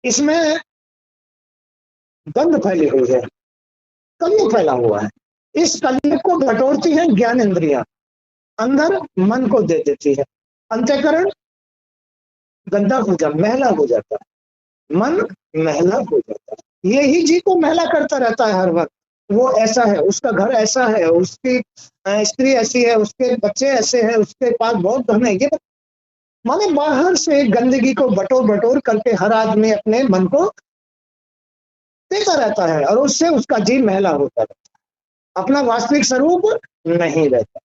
इसमें गंध फैली हुई है, कलयुग फैला हुआ है। इस कलयुग को बटोरती है ज्ञान इंद्रियां, अंदर मन को दे देती है, अंतःकरण गंदा हो जाता, मैला हो जाता है, मन मैला हो जाता है। यही जी को मैला करता रहता है हर वक्त। वो ऐसा है, उसका घर ऐसा है, उसकी स्त्री ऐसी है, उसके बच्चे ऐसे हैं, उसके पास बहुत धन है। ये माने बाहर से गंदगी को बटोर बटोर करके हर आदमी अपने मन को देता रहता है, और उससे उसका जी मैला होता रहता है, अपना वास्तविक स्वरूप नहीं रहता,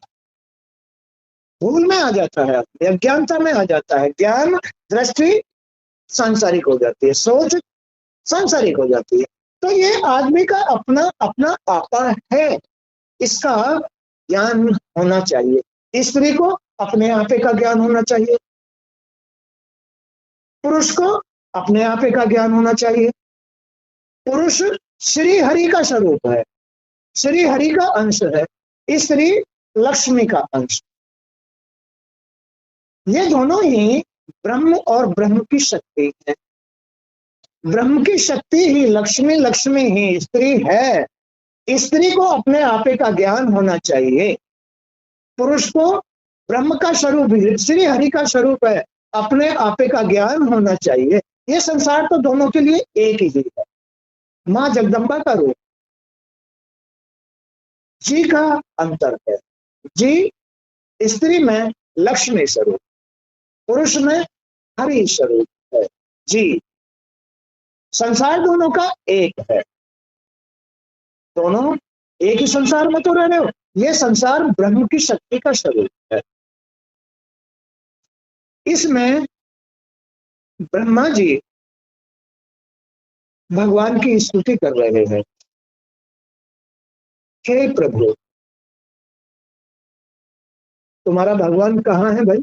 भूल में आ जाता है, अज्ञानता में आ जाता है। ज्ञान दृष्टि सांसारिक हो जाती है, सोच सांसारिक हो जाती है। तो ये आदमी का अपना अपना आपा है, इसका ज्ञान होना चाहिए। स्त्री को अपने आपे का ज्ञान होना चाहिए, पुरुष को अपने आपे का ज्ञान होना चाहिए। पुरुष श्री हरि का स्वरूप है, श्री हरि का अंश है, स्त्री लक्ष्मी का अंश। ये दोनों ही ब्रह्म और ब्रह्म की शक्ति है। ब्रह्म की शक्ति ही लक्ष्मी, लक्ष्मी ही स्त्री है। स्त्री को अपने आपे का ज्ञान होना चाहिए, पुरुष को ब्रह्म का स्वरूप श्री हरि का स्वरूप है, अपने आपे का ज्ञान होना चाहिए। ये संसार तो दोनों के लिए एक ही है, मां जगदम्बा का रूप, जी का अंतर है। जी स्त्री में लक्ष्मी स्वरूप, पुरुष में हरि स्वरूप है। जी संसार दोनों का एक है, दोनों एक ही संसार में तो रह रहे हो। ये संसार ब्रह्म की शक्ति का स्वरूप है। इसमें ब्रह्मा जी भगवान की स्तुति कर रहे हैं, हे प्रभु तुम्हारा भगवान कहाँ है भाई?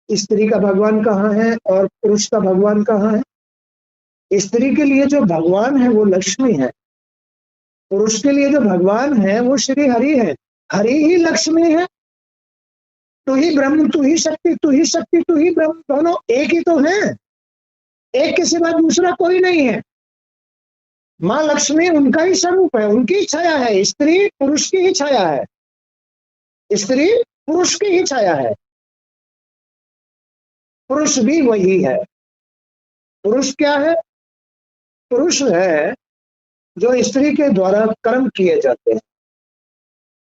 स्त्री का भगवान कहाँ है और पुरुष का भगवान कहाँ है? स्त्री के लिए जो भगवान है वो लक्ष्मी है, पुरुष के लिए जो भगवान है वो श्री हरि है। हरि ही लक्ष्मी है, तू ही ब्रह्म, तू ही शक्ति, तू ही शक्ति, तू ही ब्रह्म, दोनों एक ही तो है, एक के सिवा दूसरा कोई नहीं है। माँ लक्ष्मी उनका ही स्वरूप है, उनकी छाया है। स्त्री पुरुष की ही छाया है, स्त्री पुरुष की ही छाया है, पुरुष भी वही है। पुरुष क्या है? पुरुष है जो स्त्री के द्वारा कर्म किए जाते हैं,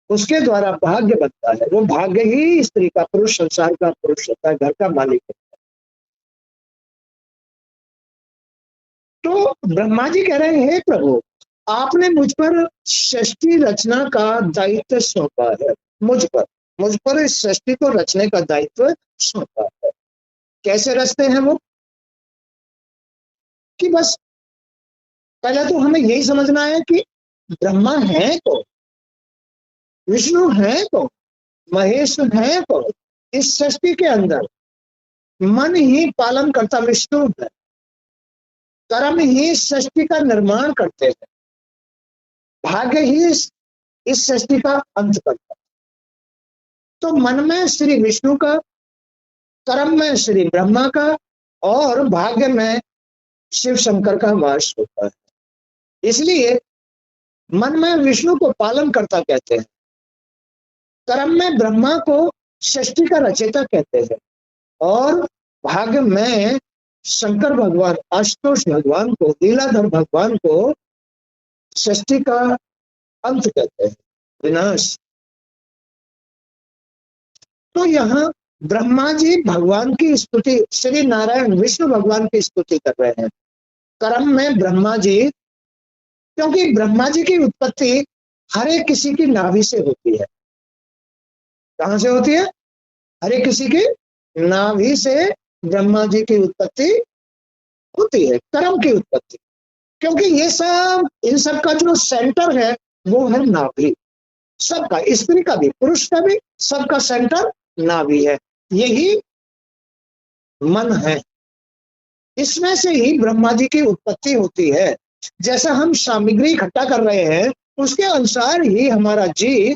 उसके द्वारा भाग्य बनता है। वो भाग्य ही स्त्री का, पुरुष संसार का पुरुष होता है, घर का मालिक होता है। तो ब्रह्मा जी कह रहे हैं, हे प्रभु आपने मुझ पर सृष्टि रचना का दायित्व सौंपा है, मुझ पर इस सृष्टि को रचने का दायित्व सौंपा है। कैसे रचते हैं वो? कि बस पहले तो हमें यही समझना है कि ब्रह्मा है तो, विष्णु है तो, महेश है तो, इस सृष्टि के अंदर मन ही पालन करता विष्णु है, कर्म ही सृष्टि का निर्माण करते हैं, भाग्य ही इस सृष्टि का अंत करता है। तो मन में श्री विष्णु का, कर्म में श्री ब्रह्मा का, और भाग्य में शिव शंकर का वास होता है। इसलिए मन में विष्णु को पालन करता कहते हैं, कर्म में ब्रह्मा को सृष्टि का रचयिता कहते हैं, और भाग्य में शंकर भगवान, आशुतोष भगवान को, लीलाधर भगवान को सृष्टि का अंत कहते हैं, विनाश। तो यहाँ ब्रह्मा जी भगवान की स्तुति, श्री नारायण विष्णु भगवान की स्तुति कर रहे हैं। कर्म में ब्रह्मा जी, क्योंकि ब्रह्मा जी की उत्पत्ति हर एक किसी की नाभि से होती है। कहां से होती है? हर एक किसी की नाभि से ब्रह्मा जी की उत्पत्ति होती है, कर्म की उत्पत्ति। क्योंकि ये सब, इन सब का जो सेंटर है वो है नाभि, सबका, स्त्री का भी पुरुष का भी, सबका सेंटर नाभि है, यही मन है। इसमें से ही ब्रह्मा जी की उत्पत्ति होती है। जैसा हम सामग्री इकट्ठा कर रहे हैं उसके अनुसार ही हमारा जी,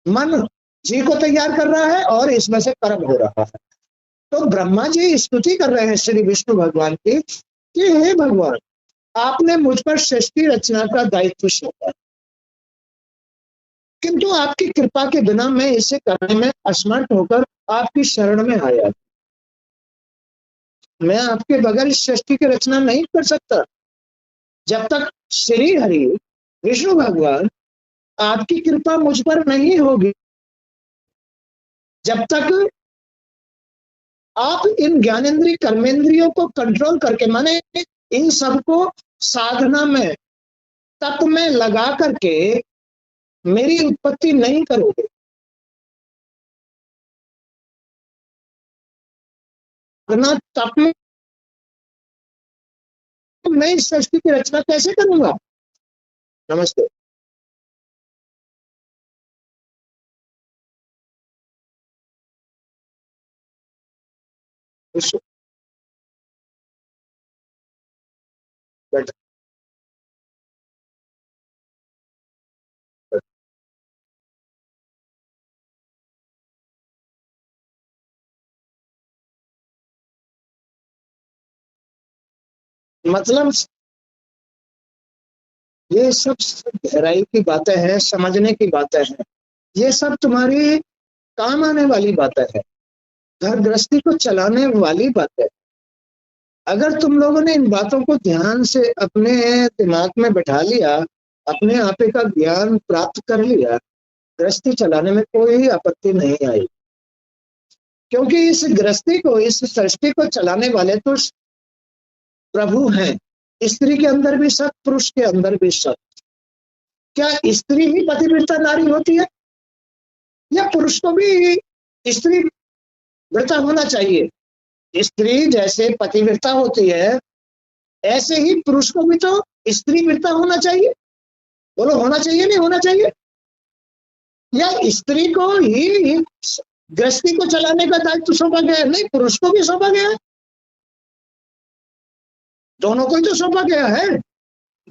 मन जी को तैयार कर रहा है और इसमें से कर्म हो रहा है। तो ब्रह्मा जी स्तुति कर रहे हैं श्री विष्णु भगवान की कि हे भगवान आपने मुझ पर सृष्टि रचना का दायित्व सौंपा, किंतु आपकी कृपा के बिना मैं इसे करने में असमर्थ होकर आपकी शरण में आया। मैं आपके बगैर इस सृष्टि की रचना नहीं कर सकता। जब तक श्री हरि विष्णु भगवान आपकी कृपा मुझ पर नहीं होगी, जब तक आप इन ज्ञानेंद्रिय कर्मेंद्रियों को कंट्रोल करके, माने इन सबको साधना में, तप में लगा करके मेरी उत्पत्ति नहीं करोगे, साधना तप में मैं इस सृष्टि की रचना कैसे करूंगा। नमस्ते। मतलब ये सब गहराई की बातें हैं, समझने की बातें हैं, ये सब तुम्हारी काम आने वाली बातें हैं, घर गृहस्थी को चलाने वाली बातें। अगर तुम लोगों ने इन बातों को ध्यान से अपने दिमाग में बैठा लिया, अपने आपे का ज्ञान प्राप्त कर लिया, गृहस्थी चलाने में कोई आपत्ति नहीं आई। क्योंकि इस गृहस्थी को, इस सृष्टि को चलाने वाले तो प्रभु हैं। स्त्री के अंदर भी सत, पुरुष के अंदर भी सत। क्या स्त्री ही पतिव्रता नारी होती है, या पुरुष को भी स्त्री व्रता होना चाहिए? स्त्री जैसे पतिव्रता होती है, ऐसे ही पुरुष को भी तो स्त्री व्रता होना चाहिए। बोलो, होना चाहिए नहीं होना चाहिए? या स्त्री को ही गृहस्थी को चलाने का दायित्व सौंपा गया है? नहीं, पुरुष को भी सौंपा गया है, दोनों को ही तो सौंपा गया है।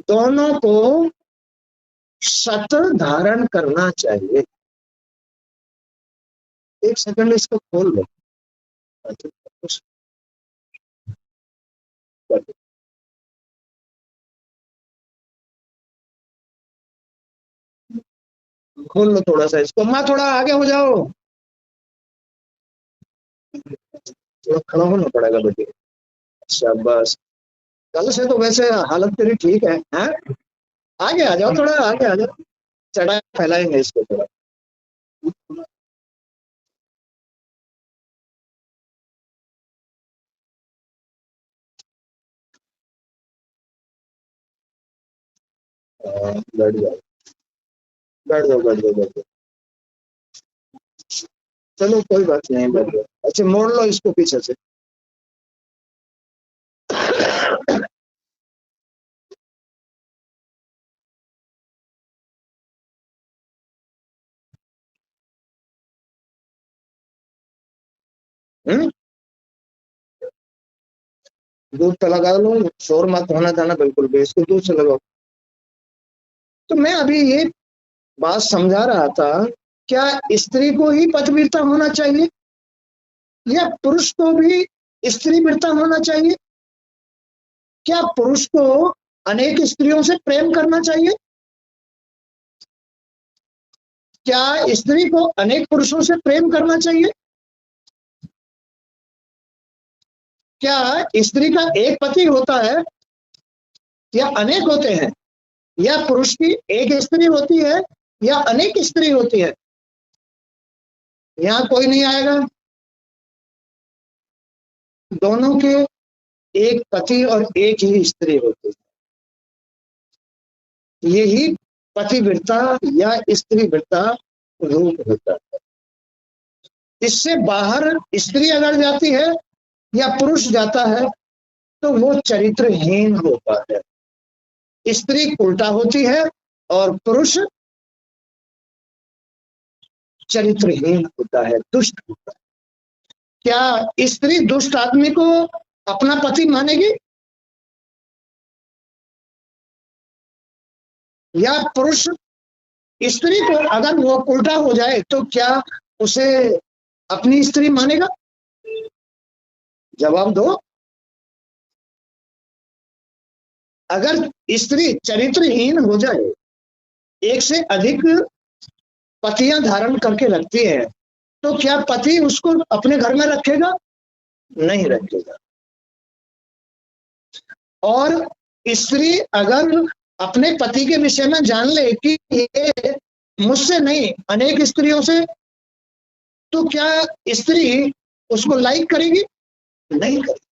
दोनों को सत धारण करना चाहिए। एक सेकंड इसको खोल लो। खोल लो थोड़ा सा इसको। माँ थोड़ा आगे हो जाओ, थोड़ा खड़ा होना पड़ेगा बेटे। शाबाश। कल से तो वैसे हालत तेरी ठीक है, हैं? आगे आ जाओ, थोड़ा आगे आ जाओ, चढ़ा फैलाएंगे इसको थोड़ा। बैठ जाओ, बैठ जाओ, बैठ जाओ, बैठ जाओ। चलो कोई बात नहीं, बैठ जाओ। अच्छा, मोड़ लो इसको पीछे से। दूध पे लगा लो, शोर मत होना जाना बिल्कुल भी, इसको दूध से लगाओ। तो मैं अभी ये बात समझा रहा था, क्या स्त्री को ही पतिव्रता होना चाहिए, या पुरुष को भी स्त्री व्रता होना चाहिए? क्या पुरुष को अनेक स्त्रियों से प्रेम करना चाहिए? क्या स्त्री को अनेक पुरुषों से प्रेम करना चाहिए? क्या स्त्री का एक पति होता है, या अनेक होते हैं? या पुरुष की एक स्त्री होती है, या अनेक स्त्री होती है? यहाँ कोई नहीं आएगा। दोनों के एक पति और एक ही स्त्री होती है। यही पतिव्रता या स्त्रीव्रता रूप होता है। इससे बाहर स्त्री अगर जाती है या पुरुष जाता है तो वो चरित्रहीन होता है। स्त्री उल्टा होती है और पुरुष चरित्रहीन होता है, दुष्ट होता है। क्या स्त्री दुष्ट आदमी को अपना पति मानेगी? या पुरुष स्त्री को अगर वो उल्टा हो जाए तो क्या उसे अपनी स्त्री मानेगा? जवाब दो। अगर स्त्री चरित्रहीन हो जाए, एक से अधिक पतियां धारण करके रखती है, तो क्या पति उसको अपने घर में रखेगा? नहीं रखेगा। और स्त्री अगर अपने पति के विषय में जान ले कि ये मुझसे नहीं अनेक स्त्रियों से, तो क्या स्त्री उसको लाइक करेगी? नहीं करेगी।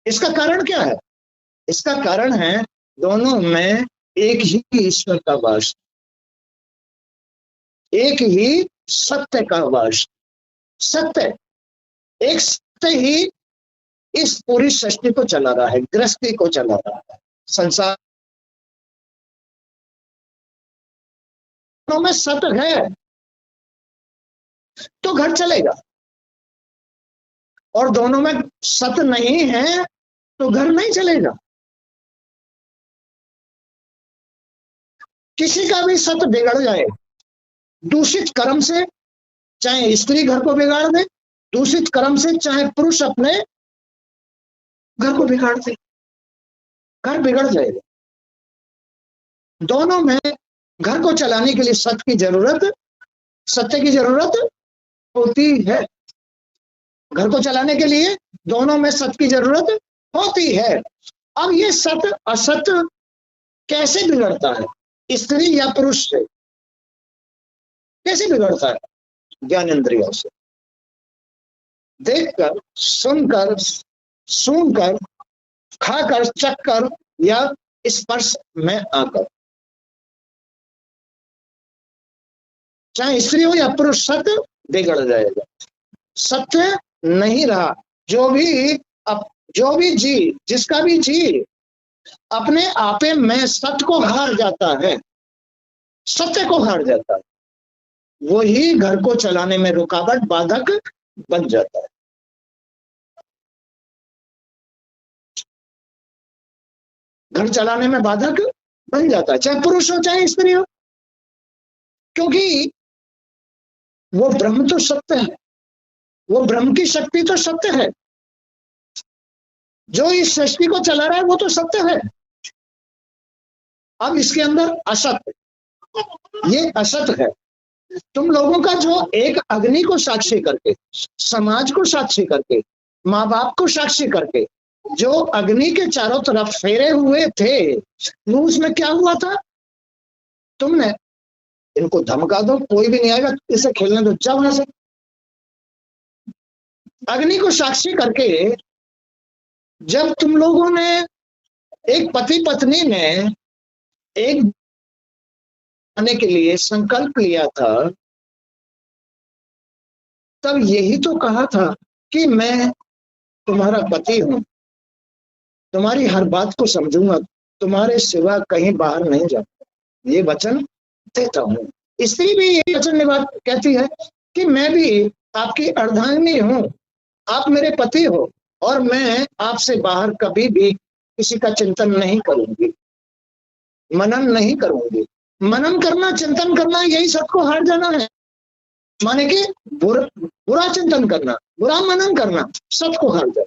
इसका कारण क्या है? इसका कारण है दोनों में एक ही ईश्वर का वास, एक ही सत्य का वास। सत्य, एक सत्य ही इस पूरी सृष्टि को चला रहा है, गृहस्थी को चला रहा है, संसार में सत्य है तो घर चलेगा, और दोनों में सत्य नहीं है तो घर नहीं चलेगा। किसी का भी सत्य बिगड़ जाए दूषित कर्म से, चाहे स्त्री घर को बिगाड़ दे, दूषित कर्म से चाहे पुरुष अपने घर को बिगाड़ दे, घर बिगड़ जाएगा। दोनों में घर को चलाने के लिए सत्य की जरूरत होती है। घर को चलाने के लिए दोनों में सत्य की जरूरत होती है। अब ये सत्य असत्य कैसे बिगड़ता है, स्त्री या पुरुष से कैसे बिगड़ता है? ज्ञानेंद्रियों से, देखकर, सुनकर, सूंघकर, खाकर, चखकर या स्पर्श में आकर। चाहे स्त्री हो या पुरुष, सत्य बिगड़ जाएगा, सत्य नहीं रहा। जो भी जी, जिसका भी जी अपने आपे में सत्य को हार जाता है, सत्य को हार जाता है, वही घर को चलाने में रुकावट, बाधक बन जाता है। घर चलाने में बाधक बन जाता है, चाहे पुरुष हो चाहे स्त्री हो, क्योंकि वो ब्रह्म तो सत्य है, वो ब्रह्म की शक्ति तो सत्य है, जो इस सृष्टि को चला रहा है वो तो सत्य है। अब इसके अंदर असत्य, ये असत्य है। तुम लोगों का जो एक अग्नि को साक्षी करके, समाज को साक्षी करके, माँ बाप को साक्षी करके जो अग्नि के चारों तरफ फेरे हुए थे, वो उसमें क्या हुआ था? तुमने इनको धमका दो, कोई भी नहीं आएगा, इसे खेलने दो, जाओ वहां से। अग्नि को साक्षी करके जब तुम लोगों ने, एक पति पत्नी ने एक आने के लिए संकल्प लिया था, तब यही तो कहा था कि मैं तुम्हारा पति हूं, तुम्हारी हर बात को समझूंगा, तुम्हारे सिवा कहीं बाहर नहीं जाऊंगा, ये वचन देता हूं। स्त्री भी ये वचन निभा कहती है कि मैं भी आपकी अर्धांगिनी हूं, आप मेरे पति हो, और मैं आपसे बाहर कभी भी किसी का चिंतन नहीं करूंगी, मनन नहीं करूंगी। मनन करना, चिंतन करना, यही सबको हार जाना है। माने कि बुरा चिंतन करना, बुरा मनन करना, सबको हार जाना।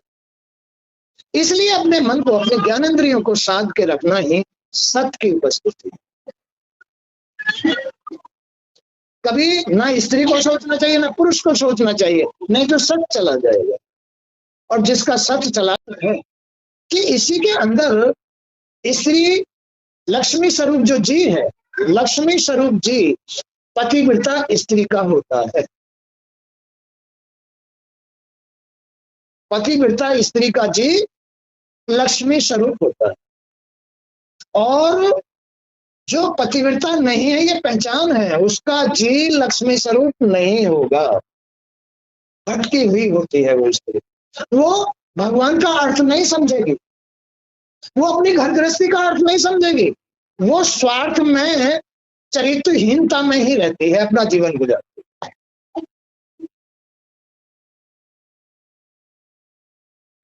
इसलिए अपने मन को, अपने ज्ञानेंद्रियों को साध के रखना ही सत्य की उपस्थिति है। कभी ना स्त्री को सोचना चाहिए ना पुरुष को सोचना चाहिए, नहीं तो सत्य चला जाएगा। और जिसका सत्य चला है कि इसी के अंदर स्त्री लक्ष्मी स्वरूप जो जी है, लक्ष्मी स्वरूप जी पतिव्रता स्त्री का होता है। पतिव्रता स्त्री का जी लक्ष्मी स्वरूप होता है, और जो पतिव्रता नहीं है, ये पहचान है, उसका जी लक्ष्मी स्वरूप नहीं होगा, भटकी हुई होती है वो स्त्री। वो भगवान का अर्थ नहीं समझेगी, वो अपनी घर गृहस्थी का अर्थ नहीं समझेगी, वो स्वार्थ में, चरित्रहीनता में ही रहती है, अपना जीवन गुजारती है।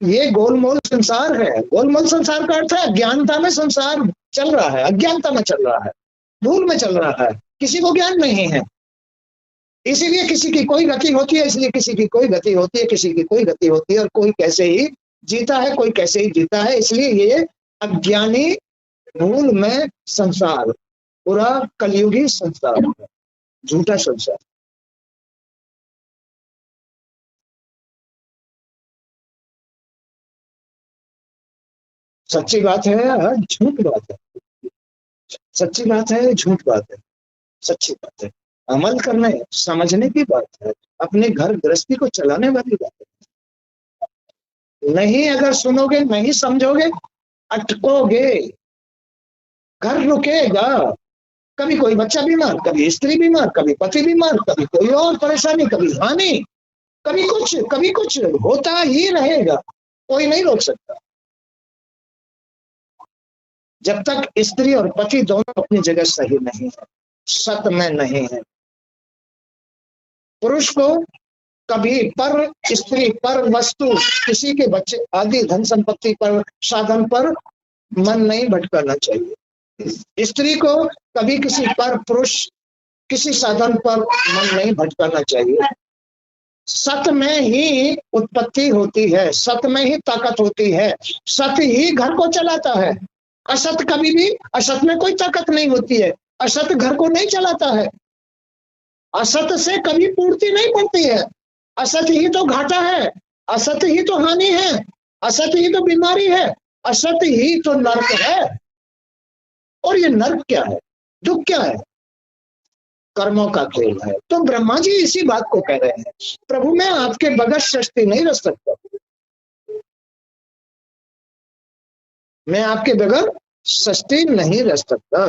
ये गोलमोल संसार है। गोलमोल संसार का अर्थ है अज्ञानता में संसार चल रहा है, अज्ञानता में चल रहा है, भूल में चल रहा है, किसी को ज्ञान नहीं है। इसीलिए किसी की कोई गति होती है, इसलिए किसी की कोई गति होती है, किसी की कोई गति होती है, और कोई कैसे ही जीता है, कोई कैसे ही जीता है। इसलिए ये अज्ञानी भूल में संसार, पूरा कलयुगी संसार है, झूठा संसार। सच्ची बात है या झूठ बात है? सच्ची बात है, झूठ बात है? सच्ची बात है। अमल करने समझने की बात है, अपने घर गृहस्थी को चलाने वाली बात है। नहीं अगर सुनोगे, नहीं समझोगे, अटकोगे, घर रुकेगा। कभी कोई बच्चा बीमार, कभी स्त्री बीमार, कभी पति बीमार, कभी कोई और परेशानी, कभी हानि, कभी कुछ होता ही रहेगा, कोई नहीं रोक सकता। जब तक स्त्री और पति दोनों अपनी जगह सही नहीं है, सत में नहीं है। पुरुष को कभी पर स्त्री पर, वस्तु, किसी के बच्चे आदि, धन संपत्ति पर, साधन पर मन नहीं भटकाना चाहिए। स्त्री को कभी किसी पर, पुरुष किसी साधन पर मन नहीं भटकाना चाहिए। सत में ही उत्पत्ति होती है, सत में ही ताकत होती है, सत ही घर को चलाता है। असत कभी भी, असत में कोई ताकत नहीं होती है, असत घर को नहीं चलाता है। असत से कभी पूर्ति नहीं पड़ती है, असत ही तो घाटा है, असत ही तो हानि है, असत ही तो बीमारी है, असत ही तो नर्क है। और ये नर्क क्या है, दुख क्या है? कर्मों का खेल है। तो ब्रह्मा जी इसी बात को कह रहे हैं, प्रभु मैं आपके बगैर सृष्टि नहीं रच सकता, मैं आपके बगैर सृष्टि नहीं रच सकता।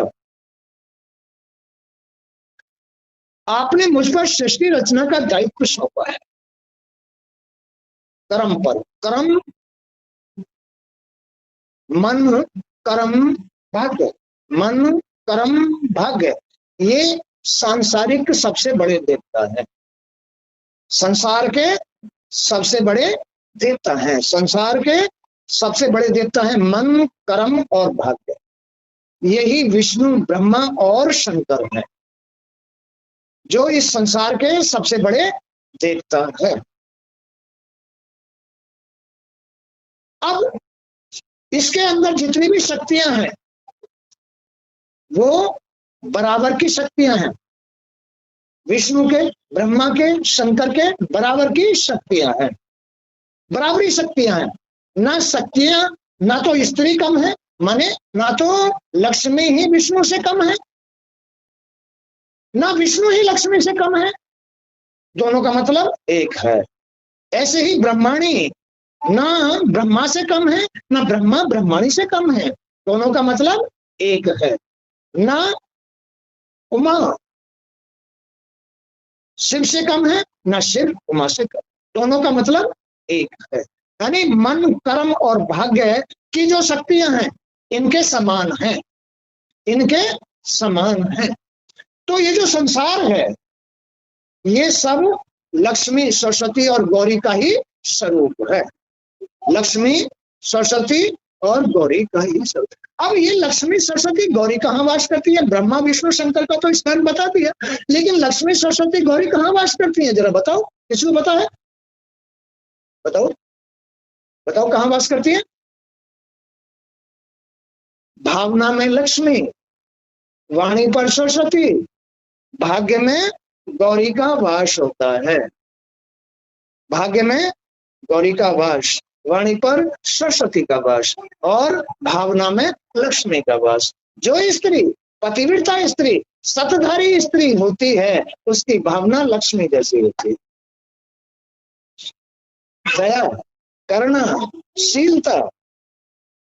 आपने मुझ पर सृष्टि रचना का दायित्व सौंपा है। कर्म पर, कर्म मन, कर्म, भाग्य, मन, कर्म, भाग्य, ये सांसारिक सबसे बड़े देवता है, संसार के सबसे बड़े देवता हैं, संसार के सबसे बड़े देवता हैं मन, कर्म और भाग्य। यही विष्णु, ब्रह्मा और शंकर हैं, जो इस संसार के सबसे बड़े देवता है। अब इसके अंदर जितनी भी शक्तियां हैं वो बराबर की शक्तियां हैं, विष्णु के, ब्रह्मा के, शंकर के बराबर की शक्तियां हैं, बराबरी शक्तियां हैं। ना शक्तियां, ना तो स्त्री कम है, माने ना तो लक्ष्मी ही विष्णु से कम है, ना विष्णु ही लक्ष्मी से कम है, दोनों का मतलब एक है। ऐसे ही ब्रह्माणी ना ब्रह्मा से कम है, ना ब्रह्मा ब्रह्माणी से कम है, दोनों का मतलब एक है। ना उमा शिव से कम है, ना शिव उमा से कम, दोनों का मतलब एक है। यानी मन, कर्म और भाग्य की जो शक्तियां हैं इनके समान हैं, इनके समान हैं। तो ये जो संसार है ये सब लक्ष्मी, सरस्वती और गौरी का ही स्वरूप है, लक्ष्मी, सरस्वती और गौरी का ही स्वरूप। अब ये लक्ष्मी, सरस्वती, गौरी कहाँ वास करती है? ब्रह्मा, विष्णु, शंकर का तो स्थान बता दिया, लेकिन लक्ष्मी, सरस्वती, गौरी कहाँ वास करती है? जरा बताओ, किसी को पता है? बताओ बताओ, कहाँ वास करती है? भावना में लक्ष्मी, वाणी पर सरस्वती, भाग्य में गौरी का वास होता है, भाग्य में गौरी का वास, वाणी पर सरस्वती का वास और भावना में लक्ष्मी का वास। जो स्त्री पतिव्रता स्त्री, सतधारी स्त्री होती है उसकी भावना लक्ष्मी जैसी होती है। दया, करुणा, शीलता,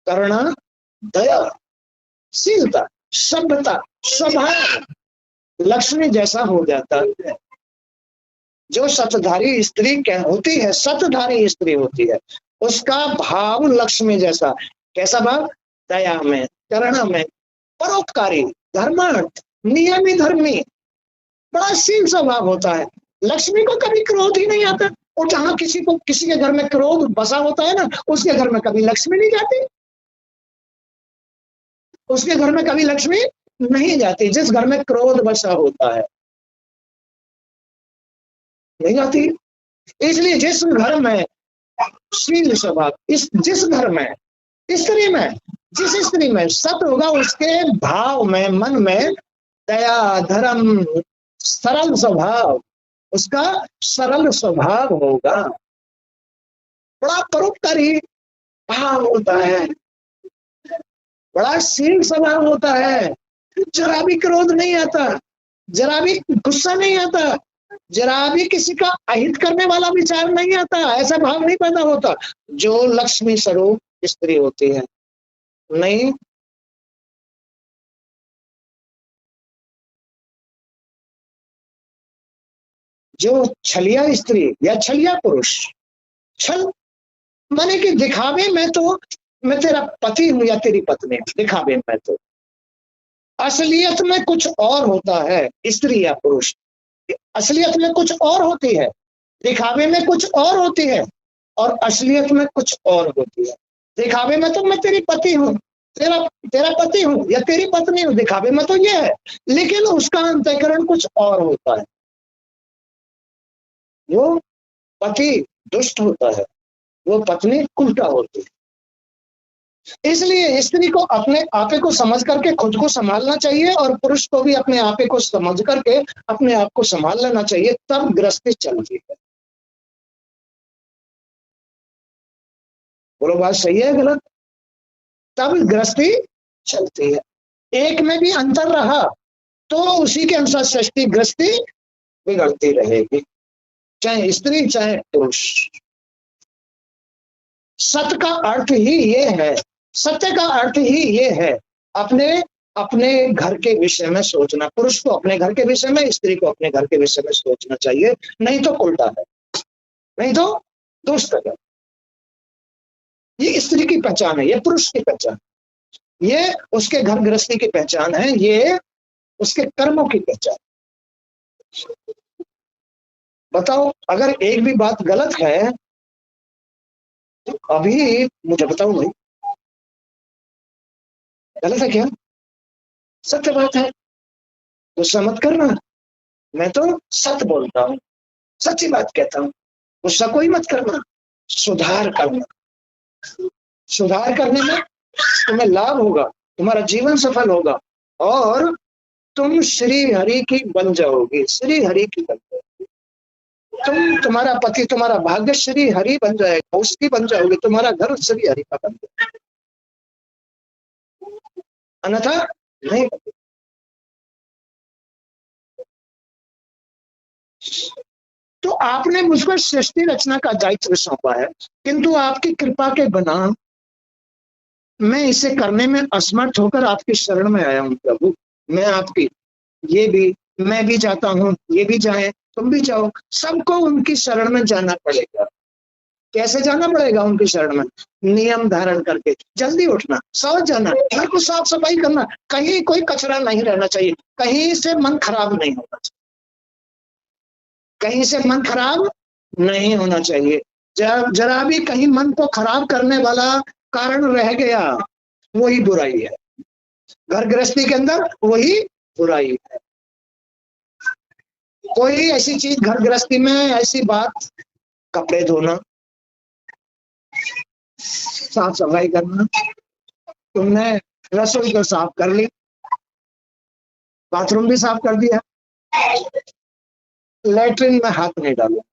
करुणा, दया, शीलता, सभ्यता, स्वभाव लक्ष्मी जैसा हो जाता है। जो सतधारी स्त्री होती है, सतधारी स्त्री होती है, उसका भाव लक्ष्मी जैसा। कैसा भाव? दया में, करुणा में, परोपकारी, धर्मार्थ, नियमी धर्मी, बड़ा शील स्वभाव होता है। लक्ष्मी को कभी क्रोध ही नहीं आता, और जहां किसी के घर में क्रोध बसा होता है ना, उसके घर में कभी लक्ष्मी नहीं जाती, उसके घर में कभी लक्ष्मी नहीं जाती। जिस घर में क्रोध बसा होता है नहीं जाती। इसलिए जिस घर में शील स्वभाव, इस जिस घर में स्त्री में, जिस स्त्री में सत होगा उसके भाव में, मन में दया, धर्म, सरल स्वभाव, उसका सरल स्वभाव होगा, बड़ा परोपकारी भाव होता है, बड़ा शील स्वभाव होता है, जरा भी क्रोध नहीं आता, जरा भी गुस्सा नहीं आता, जरा भी किसी का अहित करने वाला विचार नहीं आता, ऐसा भाव नहीं पैदा होता जो लक्ष्मी स्वरूप स्त्री होती है। नहीं, जो छलिया स्त्री या छलिया पुरुष, छल माने कि दिखावे में तो मैं तेरा पति हूं या तेरी पत्नी, दिखावे में तो, असलियत में कुछ और होता है। स्त्री या पुरुष असलियत में कुछ और होती है, दिखावे में कुछ और होती है, और असलियत में कुछ और होती है। दिखावे में तो मैं तेरी पति हूँ, तेरा तेरा पति हूँ या तेरी पत्नी हूँ, दिखावे में तो ये है, लेकिन उसका अंतःकरण कुछ और होता है। वो पति दुष्ट होता है, वो पत्नी उल्टा होती है। इसलिए स्त्री को अपने आपे को समझ करके खुद को संभालना चाहिए, और पुरुष को भी अपने आपे को समझ करके अपने आप को संभाल लेना चाहिए, तब गृहस्थी चलती है। बोलो बात सही है गलत? तब गृहस्थी चलती है। एक में भी अंतर रहा तो उसी के अनुसार सृष्टि गृहस्थी बिगड़ती रहेगी, चाहे स्त्री चाहे पुरुष। सत्य का अर्थ ही ये है, सत्य का अर्थ ही ये है, अपने अपने घर के विषय में सोचना। पुरुष को अपने घर के विषय में, स्त्री को अपने घर के विषय में सोचना चाहिए, नहीं तो उल्टा है, नहीं तो दुष्ट है। ये स्त्री की पहचान है, ये पुरुष की पहचान, ये उसके घर गृहस्थी की पहचान है, ये उसके कर्मों की पहचान। बताओ, अगर एक भी बात गलत है तो अभी मुझे बताओ भाई, गलत है क्या? सत्य बात है, गुस्सा मत करना, मैं तो सत्य बोलता हूँ, सच्ची बात कहता हूँ, गुस्सा कोई मत करना, सुधार करना। सुधार करने में तुम्हें लाभ होगा, तुम्हारा जीवन सफल होगा, और तुम श्री हरि की बन जाओगे, श्री हरि की बन जाओगे। तुम्हारा पति, तुम्हारा भाग्य श्री हरि बन जाएगा, उसकी बन जाओगे, तुम्हारा घर श्री हरि का बन जाएगा, अन्यथा नहीं। तो आपने मुझको सृष्टि रचना का दायित्व सौंपा है, किंतु आपकी कृपा के बिना मैं इसे करने में असमर्थ होकर आपकी शरण में आया हूँ प्रभु। मैं आपकी, ये भी मैं भी जाता हूँ, ये भी जाए, तुम भी जाओ, सबको उनकी शरण में जाना पड़ेगा। कैसे जाना पड़ेगा उनकी शरण में? नियम धारण करके, जल्दी उठना, शौच जाना, घर को साफ सफाई करना, कहीं कोई कचरा नहीं रहना चाहिए, कहीं से मन खराब नहीं होना चाहिए, कहीं से मन खराब नहीं होना चाहिए। जरा भी कहीं मन को खराब करने वाला कारण रह गया, वही बुराई है। घर गृहस्थी के अंदर वही बुराई है। कोई ऐसी चीज घर गृहस्थी में, ऐसी बात, कपड़े धोना, साफ सफाई करना, तुमने रसोई को साफ कर ली, बाथरूम भी साफ कर दिया, लेटरिन में हाथ नहीं डालो,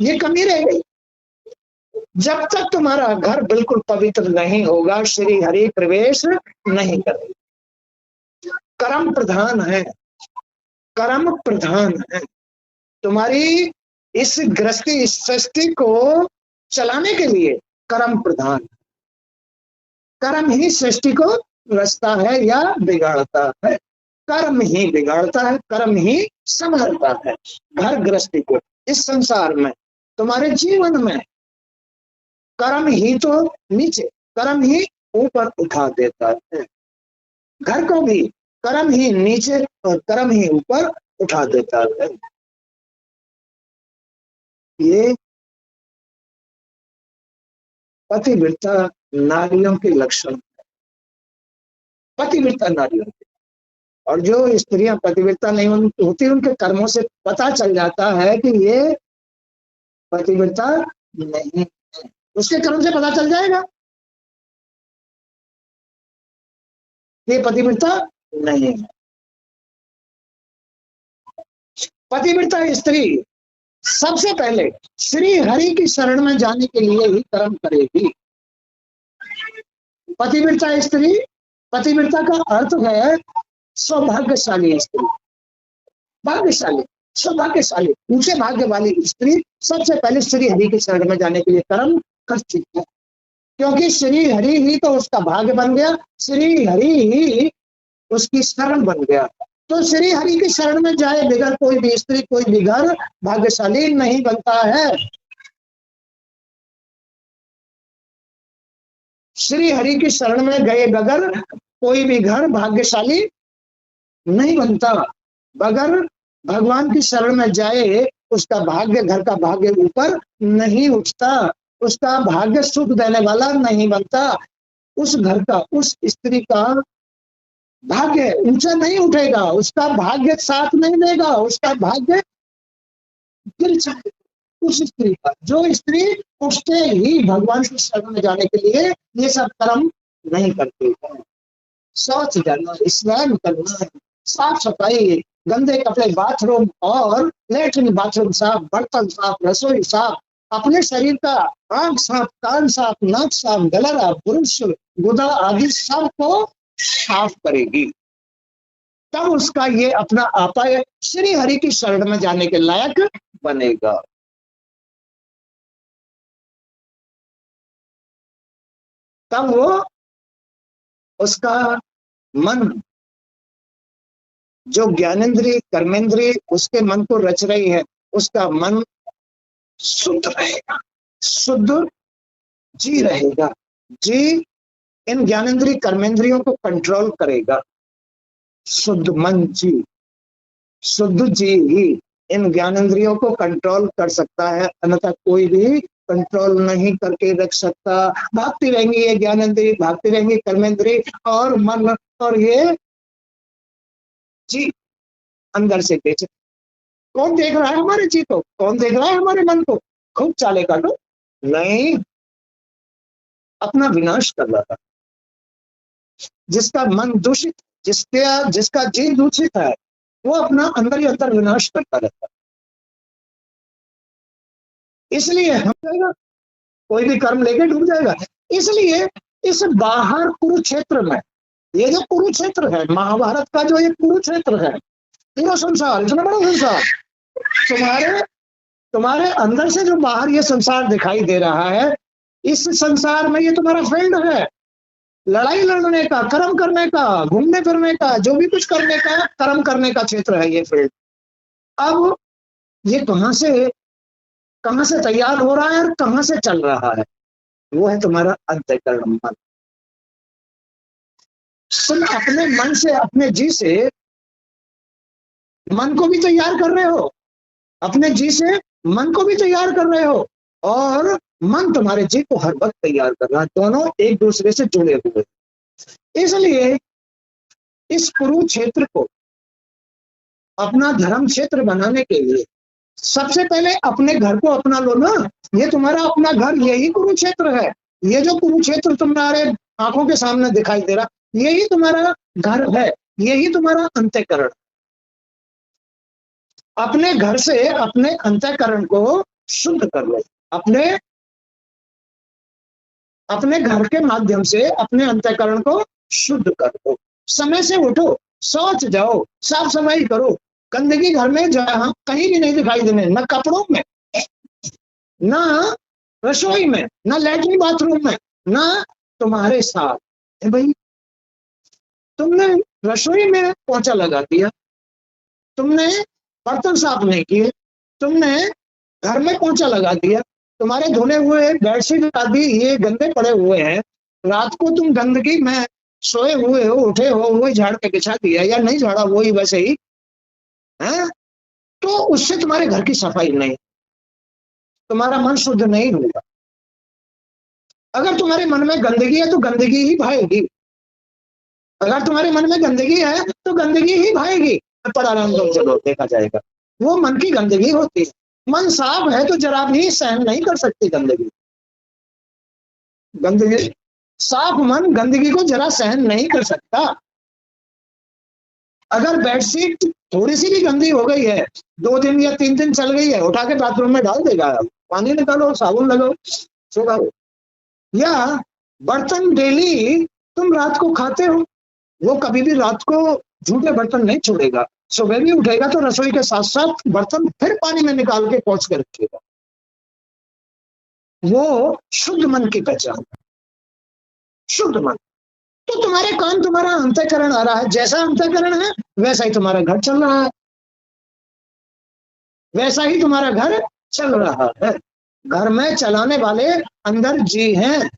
ये कमी रह गई। जब तक तुम्हारा घर बिल्कुल पवित्र नहीं होगा, श्री हरि प्रवेश नहीं करेगा। कर्म प्रधान है, कर्म प्रधान है। तुम्हारी इस गृहस्थी, इस सृष्टि को चलाने के लिए कर्म प्रधान, कर्म ही सृष्टि को रचता है या बिगाड़ता है, कर्म ही बिगाड़ता है, कर्म ही संभलता है। घर गृहस्थी को इस संसार में, तुम्हारे जीवन में कर्म ही तो नीचे, कर्म ही ऊपर उठा देता है। घर को भी कर्म ही नीचे और कर्म ही ऊपर उठा देता है। ये पतिव्रता नारियों के लक्षण, पतिव्रता नारियों के। और जो स्त्रियां पतिव्रता नहीं होती, उनके कर्मों से पता चल जाता है कि ये पतिव्रता नहीं है। उसके कर्म से पता चल जाएगा ये पतिव्रता नहीं है। पतिव्रता स्त्री सबसे पहले श्री हरि की शरण में जाने के लिए ही कर्म करेगी। पतिव्रता स्त्री, पतिव्रता का अर्थ है सौभाग्यशाली स्त्री, भाग्यशाली, सौभाग्यशाली, ऊंचे भाग्य वाली स्त्री सबसे पहले श्री हरि की शरण में जाने के लिए कर्म करती है, क्योंकि श्री हरि ही तो उसका भाग्य बन गया, श्री हरि ही उसकी शरण बन गया। तो श्री हरि की शरण में जाए बगैर कोई भी स्त्री, कोई भी घर भाग्यशाली नहीं बनता है। श्री हरि की शरण में गए बगैर कोई भी घर भाग्यशाली नहीं बनता। बगैर भगवान की शरण में जाए उसका भाग्य, घर का भाग्य ऊपर नहीं उठता, उसका भाग्य सुख देने वाला नहीं बनता, उस घर का, उस स्त्री का भाग्य ऊंचा नहीं उठेगा, उसका भाग्य साथ नहीं देगा, उसका भाग्य गिर जाएगा उस स्त्री का। जो स्त्री उठते ही भगवान की शरण में जाने के लिए ये सब कर्म नहीं करती है। शौच जाना, स्नान करना, साफ सफाई, गंदे कपड़े, बाथरूम और लेटरिन बाथरूम साफ, बर्तन साफ, रसोई साफ, अपने शरीर का आंख साफ, कान साफ, नाक साफ, गला, पुरुष, गुदा आदि सब को साफ करेगी, तब उसका ये अपना आपा श्री हरि की शरण में जाने के लायक बनेगा। तब वो उसका मन, जो ज्ञानेंद्रिय कर्मेंद्रिय उसके मन को रच रही है, उसका मन शुद्ध रहेगा, शुद्ध जी रहेगा। जी इन ज्ञानेंद्रिय कर्मेंद्रियों को कंट्रोल करेगा। शुद्ध मन जी, शुद्ध जी ही इन ज्ञानेंद्रियों को कंट्रोल कर सकता है, अन्यथा कोई भी कंट्रोल नहीं करके रख सकता। भागती रहेंगी ये ज्ञानेंद्रिय, भागती रहेंगी कर्मेंद्रिय और मन, और ये जी अंदर से बेचे। कौन देख रहा है हमारे जी को, कौन देख रहा है हमारे मन को? खूब चाले काटो नहीं, अपना विनाश कर रहा था। जिसका मन दूषित, जिसका जी दूषित है, वो अपना अंदर ही अंदर विनाश करता रहता है। इसलिए हम जाएगा, कोई भी कर्म लेके डूब जाएगा। इसलिए इस बाहर कुरुक्षेत्र में, ये जो कुरुक्षेत्र है, महाभारत का जो ये कुरुक्षेत्र है, पूरा संसार, इतना बड़ा संसार, तुम्हारे अंदर से जो बाहर ये संसार दिखाई दे रहा है, इस संसार में ये तुम्हारा फील्ड है, लड़ाई लड़ने का, कर्म करने का, घूमने फिरने का, जो भी कुछ करने का, कर्म करने का क्षेत्र है ये फील्ड। अब ये कहां से तैयार हो रहा है और कहां से चल रहा है? वो है तुम्हारा अंतःकरण मन। तुम अपने मन से, अपने जी से मन को भी तैयार कर रहे हो, अपने जी से मन को भी तैयार कर रहे हो, और मन तुम्हारे जी को हर वक्त तैयार कर रहा है। दोनों एक दूसरे से जुड़े हुए। इसलिए इस कुरुक्षेत्र को अपना धर्म क्षेत्र बनाने के लिए सबसे पहले अपने घर को अपना लो ना। ये तुम्हारा अपना घर, यही कुरुक्षेत्र है। ये जो कुरुक्षेत्र तुम्हारे आंखों के सामने दिखाई दे रहा, यही तुम्हारा घर है, यही तुम्हारा अंतःकरण। अपने घर से अपने अंतःकरण को शुद्ध कर लो, अपने घर के माध्यम से अपने अंतःकरण को शुद्ध कर दो। समय से उठो, सोच जाओ, साफ सफाई करो। गंदगी घर में जहां कहीं भी नहीं दिखाई देने, न कपड़ों में, न रसोई में, न लैट्रिन बाथरूम में, न तुम्हारे साथ। भाई तुमने रसोई में पोंछा लगा दिया, तुमने बर्तन साफ नहीं किए, तुमने घर में पोंछा लगा दिया, तुम्हारे धुले हुए बेडशीट आदि ये गंदे पड़े हुए हैं, रात को तुम गंदगी में सोए हुए हो, उठे हो, वही झाड़ के बिछा दिया, या नहीं झाड़ा वही वैसे ही है, तो उससे तुम्हारे घर की सफाई नहीं, तुम्हारा मन शुद्ध नहीं होगा। अगर तुम्हारे मन में गंदगी है तो गंदगी ही भाएगी, अगर तुम्हारे मन में गंदगी है तो गंदगी ही भाएगी। पर आराम से चलो, देखा जाएगा, वो मन की गंदगी होती है। मन साफ है तो जरा भी सहन नहीं कर सकती गंदगी। गंदगी, साफ मन गंदगी को जरा सहन नहीं कर सकता। अगर बेडशीट थोड़ी सी भी गंदी हो गई है, 2 दिन या 3 दिन चल गई है, उठा के बाथरूम में डाल देगा, पानी निकालो, साबुन लगाओ, सुखाओ। या बर्तन डेली तुम रात को खाते हो, वो कभी भी रात को झूठे बर्तन नहीं छोड़ेगा। सुबह भी उठेगा तो रसोई के साथ साथ बर्तन फिर पानी में निकाल के पोंछ के रखेगा। वो शुद्ध मन की पहचान है, शुद्ध मन। तो तुम्हारे कान तुम्हारा अंतःकरण आ रहा है, जैसा अंतःकरण है वैसा ही तुम्हारा घर चल रहा है, वैसा ही तुम्हारा घर चल रहा है। घर में चलाने वाले अंदर जी हैं,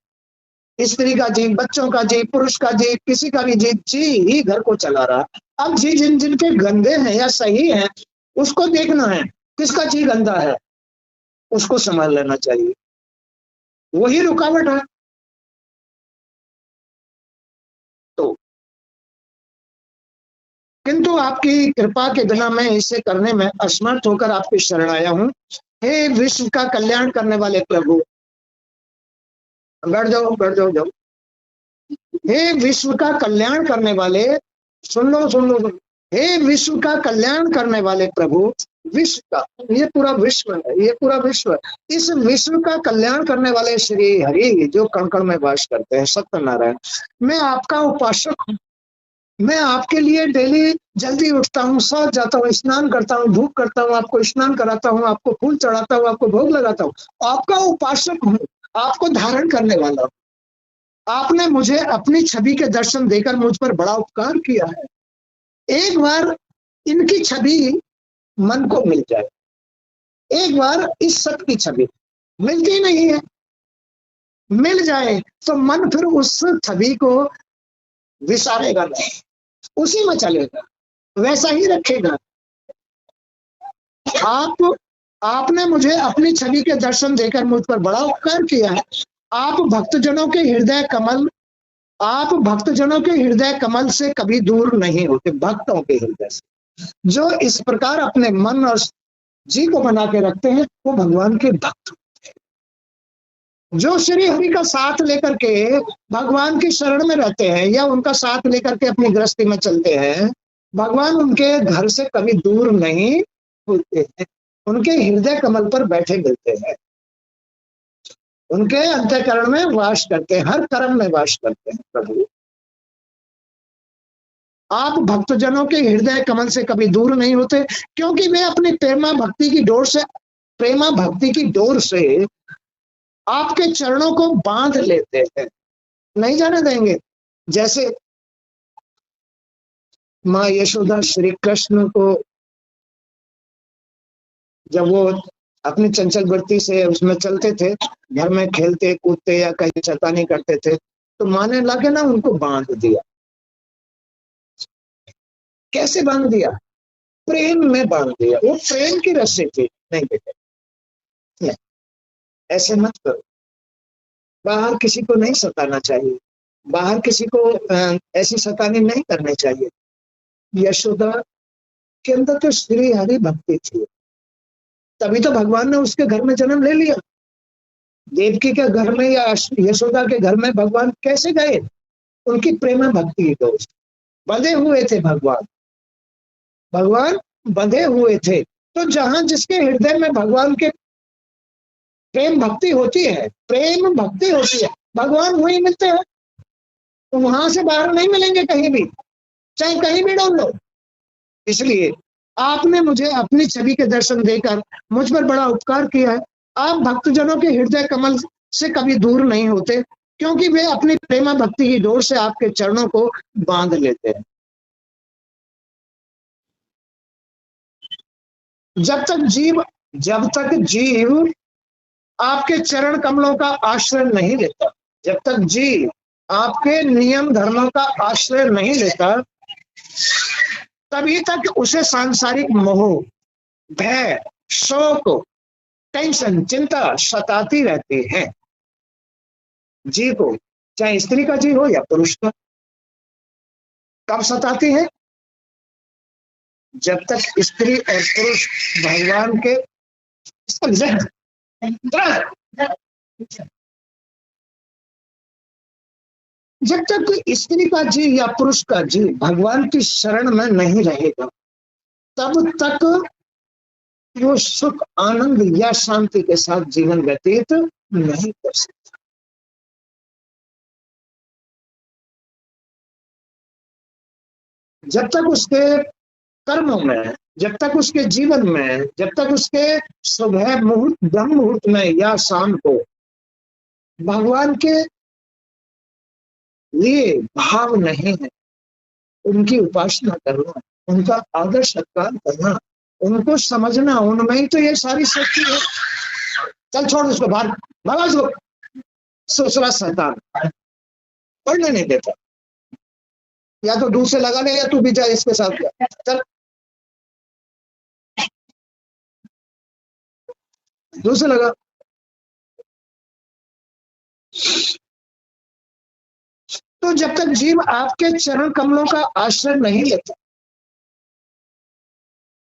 स्त्री का जी, बच्चों का जी, पुरुष का जी, किसी का भी जी ही घर को चला रहा है। अब जी जिन जिनके गंदे हैं या सही हैं उसको देखना है, किसका जी गंदा है उसको संभाल लेना चाहिए, वही रुकावट है। तो किंतु आपकी कृपा के बिना मैं इसे करने में असमर्थ होकर आपकी शरण आया हूँ। हे विश्व का कल्याण करने वाले प्रभु, बैठ जाओ बैठ जाओ जाओ। हे विश्व का कल्याण करने वाले, सुन लो सुन लो, हे विश्व का कल्याण करने वाले प्रभु, विश्व का, ये पूरा विश्व है, ये पूरा विश्व है। इस विश्व का कल्याण करने वाले श्री हरि जो कण कण में वास करते हैं, सत्यनारायण, मैं आपका उपासक हूँ। मैं आपके लिए डेली जल्दी उठता हूँ, सो जाता हूँ, स्नान करता हूँ, धूप करता हूँ, आपको स्नान कराता हूँ, आपको फूल चढ़ाता हूँ, आपको भोग लगाता हूँ, आपका उपासक हूँ, आपको धारण करने वाला हूँ। आपने मुझे अपनी छवि के दर्शन देकर मुझ पर बड़ा उपकार किया है। एक बार इनकी छवि मन को मिल जाए, एक बार इस सत की छवि मिलती नहीं है, मिल जाए तो मन फिर उस छवि को विसारेगा नहीं, उसी में चलेगा, वैसा ही रखेगा। आपने मुझे अपनी छवि के दर्शन देकर मुझ पर बड़ा उपकार किया है। आप भक्तजनों के हृदय कमल, आप भक्तजनों के हृदय कमल से कभी दूर नहीं होते। भक्तों के हृदय से जो इस प्रकार अपने मन और जी को बना के रखते हैं वो भगवान के भक्त होते हैं। जो श्री हरि का साथ लेकर के भगवान की शरण में रहते हैं या उनका साथ लेकर के अपनी गृहस्थी में चलते हैं, भगवान उनके घर से कभी दूर नहीं होते हैं, उनके हृदय कमल पर बैठे मिलते हैं, उनके अंतःकरण में वास करते हैं, हर कर्म में वास करते हैं। प्रभु आप भक्तजनों के हृदय कमल से कभी दूर नहीं होते, क्योंकि वे अपनी प्रेमा भक्ति की डोर से आपके चरणों को बांध लेते हैं, नहीं जाने देंगे। जैसे माँ यशोदा श्री कृष्ण को जब वो अपनी चंचल वृत्ति से उसमें चलते थे, घर में खेलते कूदते या कहीं शैतानी करते थे, तो माँ ने लाके ना उनको बांध दिया। कैसे बांध दिया? प्रेम में बांध दिया। वो प्रेम की रस्सी थी। नहीं बेटे, नहीं, ऐसे मत करो। बाहर किसी को नहीं सताना चाहिए, बाहर किसी को ऐसी सतानी नहीं करनी चाहिए। यशोदा के अंदर तो श्री हरि भक्ति थी, तभी तो भगवान ने उसके घर में जन्म ले लिया। देवकी के घर में या यशोदा के घर में भगवान कैसे गए? उनकी प्रेम भक्ति दोस्त बंधे हुए थे। भगवान बंधे हुए थे। तो जहां जिसके हृदय में भगवान के प्रेम भक्ति होती है, भगवान वहीं मिलते हैं। तो वहां से बाहर नहीं मिलेंगे कहीं भी, चाहे कहीं भी ढूंढ लो। इसलिए आपने मुझे अपनी छवि के दर्शन देकर मुझ पर बड़ा उपकार किया है। आप भक्तजनों के हृदय कमल से कभी दूर नहीं होते, क्योंकि वे अपनी प्रेमा भक्ति की डोर से आपके चरणों को बांध लेते हैं। जब तक जीव आपके चरण कमलों का आश्रय नहीं लेता, जब तक जीव आपके नियम धर्मों का आश्रय नहीं लेता, तभी तक उसे सांसारिक मोह, भय, शोक, टेंशन, चिंता सताती रहती है। जी को, चाहे स्त्री का जी हो या पुरुष का। कब सताती है? जब तक स्त्री और पुरुष भगवान के इसका रिजल्ट जब तक स्त्री का जीव या पुरुष का जीव भगवान की शरण में नहीं रहेगा, तब तक वो सुख आनंद या शांति के साथ जीवन व्यतीत नहीं कर सकता। जब तक उसके कर्मों में, जब तक उसके जीवन में, जब तक उसके सुबह मुहूर्त, ब्रह्म मुहूर्त में या शाम को भगवान के लिए भाव नहीं है, उनकी उपासना करना, उनका आदर सत्कार करना, उनको समझना, उनमें ही तो ये सारी शक्ति है। चल छोड़ उसको, बाहर भगा उसको, ससुरा शैतान, पढ़ने नहीं देता। या तो दूर से लगा ले या तू भी जा इसके साथ, चल दूर से लगा। तो जब तक जीव आपके चरण कमलों का आश्रय नहीं लेता,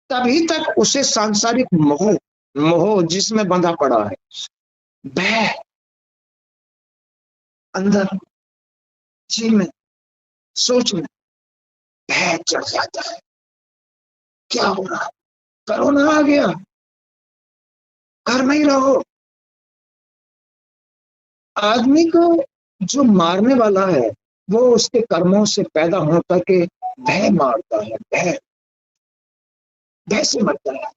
तभी तक उसे सांसारिक मोह, मोह जिसमें बंधा पड़ा है, भय अंदर जीव में, सोच में भय चढ़ जाता है। क्या हो रहा है? कोरोना आ गया, घर में ही रहो। आदमी को जो मारने वाला है वो उसके कर्मों से पैदा होता के भय मारता है, भय, भय से मरता है।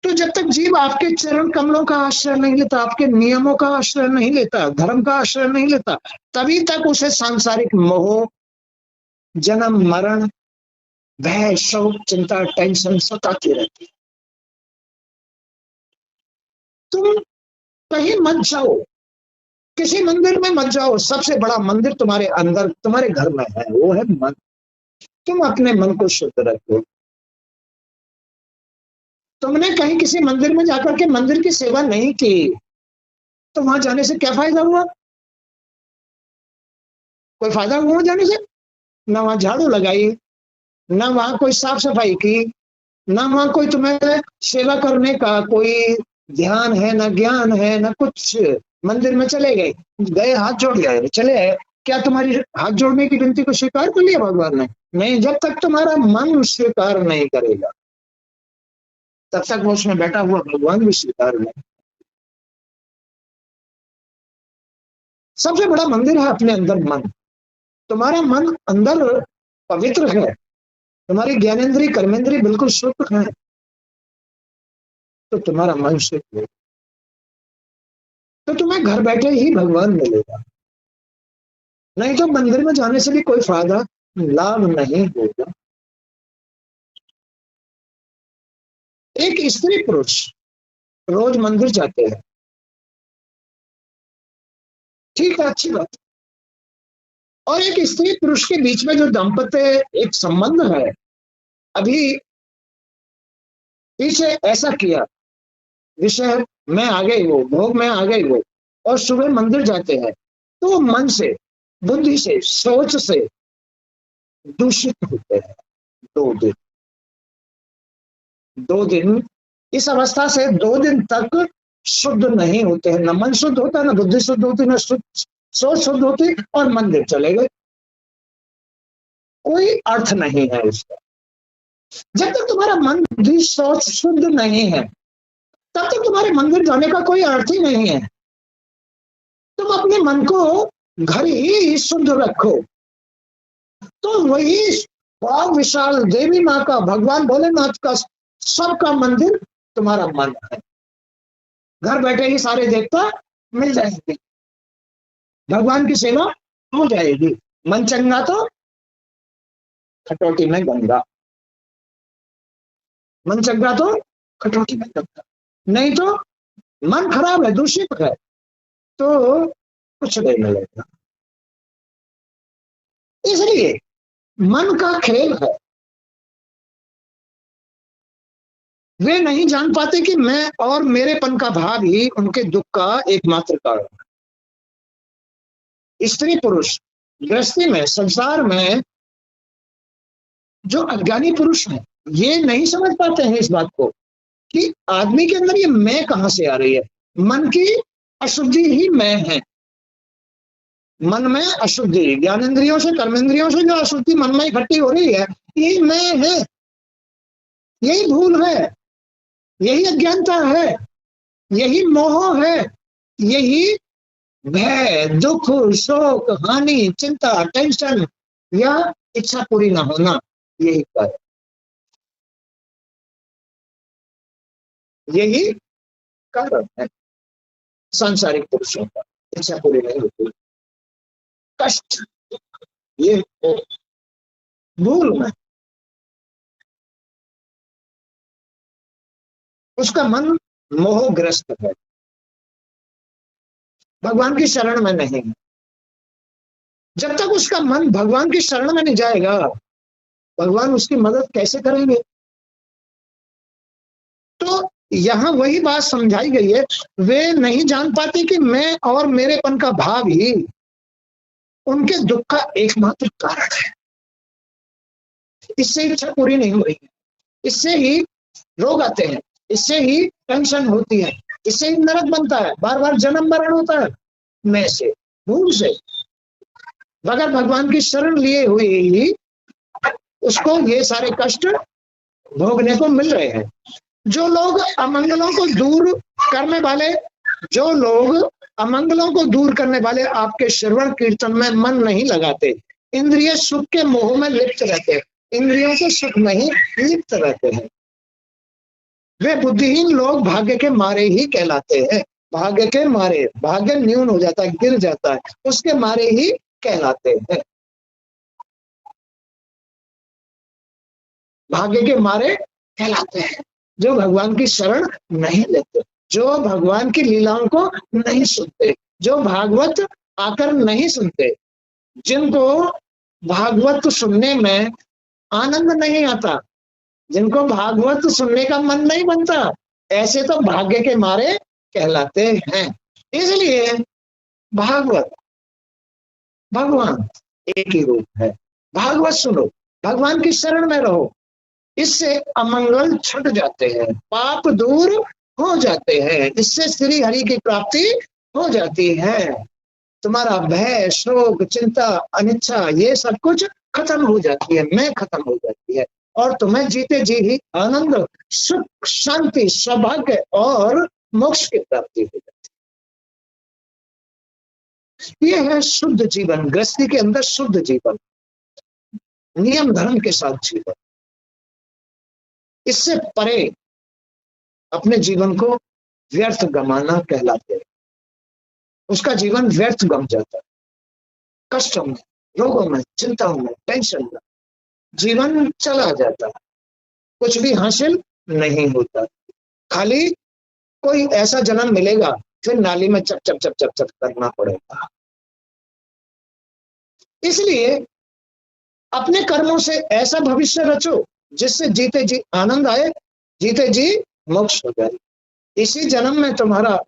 तो जब तक जीव आपके चरण कमलों का आश्रय नहीं लेता, आपके नियमों का आश्रय नहीं लेता, धर्म का आश्रय नहीं लेता, तभी तक उसे सांसारिक मोह, जन्म मरण, भय, शोक, चिंता, टेंशन सताती रहती है। तुम कहीं मत जाओ, किसी मंदिर में मत जाओ, सबसे बड़ा मंदिर तुम्हारे अंदर, तुम्हारे घर में है, वो है मन। तुम अपने मन को शुद्ध रखो। तुमने कहीं किसी मंदिर में जाकर के मंदिर की सेवा नहीं की, तो वहां जाने से क्या फायदा हुआ? कोई फायदा हुआ जाने से? ना वहां झाड़ू लगाई, ना वहां कोई साफ सफाई की, ना वहां कोई तुम्हें सेवा करने का कोई ध्यान है, ना ज्ञान है, ना कुछ। मंदिर में चले गए, गए हाथ जोड़ गए, चले आए, क्या तुम्हारी हाथ जोड़ने की विनती को स्वीकार कर लिया भगवान ने? नहीं। जब तक तुम्हारा मन स्वीकार नहीं करेगा, तब तक वो उसमें बैठा हुआ भगवान भी स्वीकार नहीं। सबसे बड़ा मंदिर है अपने अंदर मन। तुम्हारा मन अंदर पवित्र है, तुम्हारी ज्ञानेन्द्रीय कर्मेंद्रीय बिल्कुल शुद्ध है, तो तुम्हारा मन शुद्ध है, तो तुम्हें घर बैठे ही भगवान मिलेगा। नहीं तो मंदिर में जाने से भी कोई फायदा, लाभ नहीं होगा। एक स्त्री पुरुष रोज मंदिर जाते हैं, ठीक है, अच्छी बात। और एक स्त्री पुरुष के बीच में जो दाम्पत्य एक संबंध है, अभी पीछे ऐसा किया, विषय में आ गई वो, भोग में आ गई वो, और सुबह मंदिर जाते हैं, तो मन से, बुद्धि से, सोच से दूषित होते हैं। 2 दिन, 2 दिन इस अवस्था से 2 दिन तक शुद्ध नहीं होते हैं। न मन शुद्ध होता, न बुद्धि शुद्ध होती, न सोच शुद्ध होती, और मंदिर चले गए। कोई अर्थ नहीं है उसका। जब तक तुम्हारा मन, बुद्धि, सोच शुद्ध नहीं है, तब तक तुम्हारे मंदिर जाने का कोई अर्थ ही नहीं है। तुम अपने मन को घर ही शुद्ध रखो, तो वही बड़ा विशाल देवी माँ का, भगवान भोलेनाथ का, सबका मंदिर तुम्हारा मन है। घर बैठे ही सारे देवता मिल जाएंगे, भगवान की सेवा हो जाएगी। मन चंगा तो खटोटी में गंगा, मन चंगा तो खटोटी में गंगा। नहीं तो मन खराब है, दूषित है, तो कुछ नहीं मिलेगा। इसलिए मन का खेल है। वे नहीं जान पाते कि मैं और मेरेपन का भाव ही उनके दुख का एकमात्र कारण है। स्त्री पुरुष गृहस्थी में, संसार में जो अज्ञानी पुरुष हैं, ये नहीं समझ पाते हैं इस बात को कि आदमी के अंदर ये मैं कहां से आ रही है। मन की अशुद्धि ही मैं है। मन में अशुद्धि, ज्ञानेंद्रियों से कर्मेंद्रियों से जो अशुद्धि मन में इकट्ठी हो रही है, यही मैं है, यही भूल है, यही अज्ञानता है, यही मोह है, यही भय, दुख, शोक, हानि, चिंता, टेंशन या इच्छा पूरी ना होना, यही कारण, यही कारण है सांसारिक पुरुषों का, इच्छा पूरी नहीं होती, कष्ट, ये भूल में उसका मन मोहग्रस्त है, भगवान की शरण में नहीं है। जब तक उसका मन भगवान की शरण में नहीं जाएगा, भगवान उसकी मदद कैसे करेंगे। तो यहाँ वही बात समझाई गई है, वे नहीं जान पाते कि मैं और मेरेपन का भाव ही उनके दुख का एकमात्र कारण है। इससे इच्छा पूरी नहीं हो रही है, इससे ही रोग आते हैं, इससे ही टेंशन होती है, इससे ही नरक बनता है, बार बार जन्म मरण होता है, मैं से, भूल से, बगैर भगवान की शरण लिए हुए ही उसको ये सारे कष्ट भोगने को मिल रहे हैं। जो लोग अमंगलों को दूर करने वाले, जो लोग अमंगलों को दूर करने वाले आपके श्रवण कीर्तन में मन नहीं लगाते, इंद्रिय सुख के मोह में लिप्त रहते हैं, इंद्रियों के सुख में ही लिप्त रहते हैं, वे बुद्धिहीन लोग भाग्य के मारे ही कहलाते हैं। भाग्य के मारे, भाग्य न्यून हो जाता है, गिर जाता है, उसके मारे ही कहलाते हैं। भाग्य के मारे कहलाते हैं जो भगवान की शरण नहीं लेते, जो भगवान की लीलाओं को नहीं सुनते, जो भागवत आकर नहीं सुनते, जिनको भागवत सुनने में आनंद नहीं आता, जिनको भागवत सुनने का मन नहीं बनता, ऐसे तो भाग्य के मारे कहलाते हैं। इसलिए भागवत, भगवान एक ही रूप है, भागवत सुनो, भगवान की शरण में रहो, इससे अमंगल छूट जाते हैं, पाप दूर हो जाते हैं, इससे श्री हरि की प्राप्ति हो जाती है, तुम्हारा भय, शोक, चिंता, अनिच्छा, ये सब कुछ खत्म हो जाती है, मैं खत्म हो जाती है, और तुम्हें जीते जी ही आनंद, सुख, शांति, सौभाग्य और मोक्ष की प्राप्ति हो जाती है। यह है शुद्ध जीवन, गृहस्थी के अंदर शुद्ध जीवन, नियम धर्म के साथ जीवन। इससे परे अपने जीवन को व्यर्थ गमाना कहलाते हैं, उसका जीवन व्यर्थ गम जाता है, कष्टों में, रोगों में, चिंताओं में, टेंशन में जीवन चला जाता है, कुछ भी हासिल नहीं होता, खाली कोई ऐसा जन्म मिलेगा फिर नाली में चप चप चप चप चप करना पड़ेगा। इसलिए अपने कर्मों से ऐसा भविष्य रचो जिससे जीते जी आनंद आए, जीते जी मोक्ष हो जाए। इसी जन्म में तुम्हारा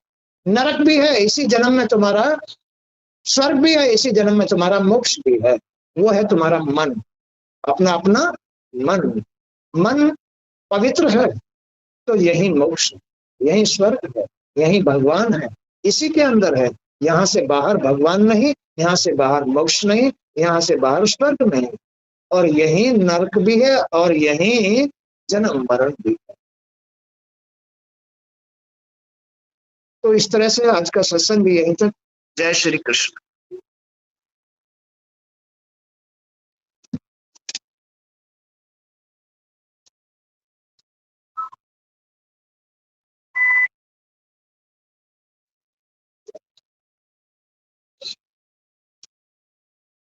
नरक भी है, इसी जन्म में तुम्हारा स्वर्ग भी है, इसी जन्म में तुम्हारा मोक्ष भी है। वो है तुम्हारा मन, अपना अपना मन। मन पवित्र है तो यही मोक्ष, यही स्वर्ग है, यही भगवान है, इसी के अंदर है। यहाँ से बाहर भगवान नहीं, यहाँ से बाहर मोक्ष नहीं, यहाँ से बाहर स्वर्ग नहीं, और यही नरक भी है और यही जन्म मरण भी है। तो इस तरह से आज का सत्संग भी यहीं तक। जय श्री कृष्ण।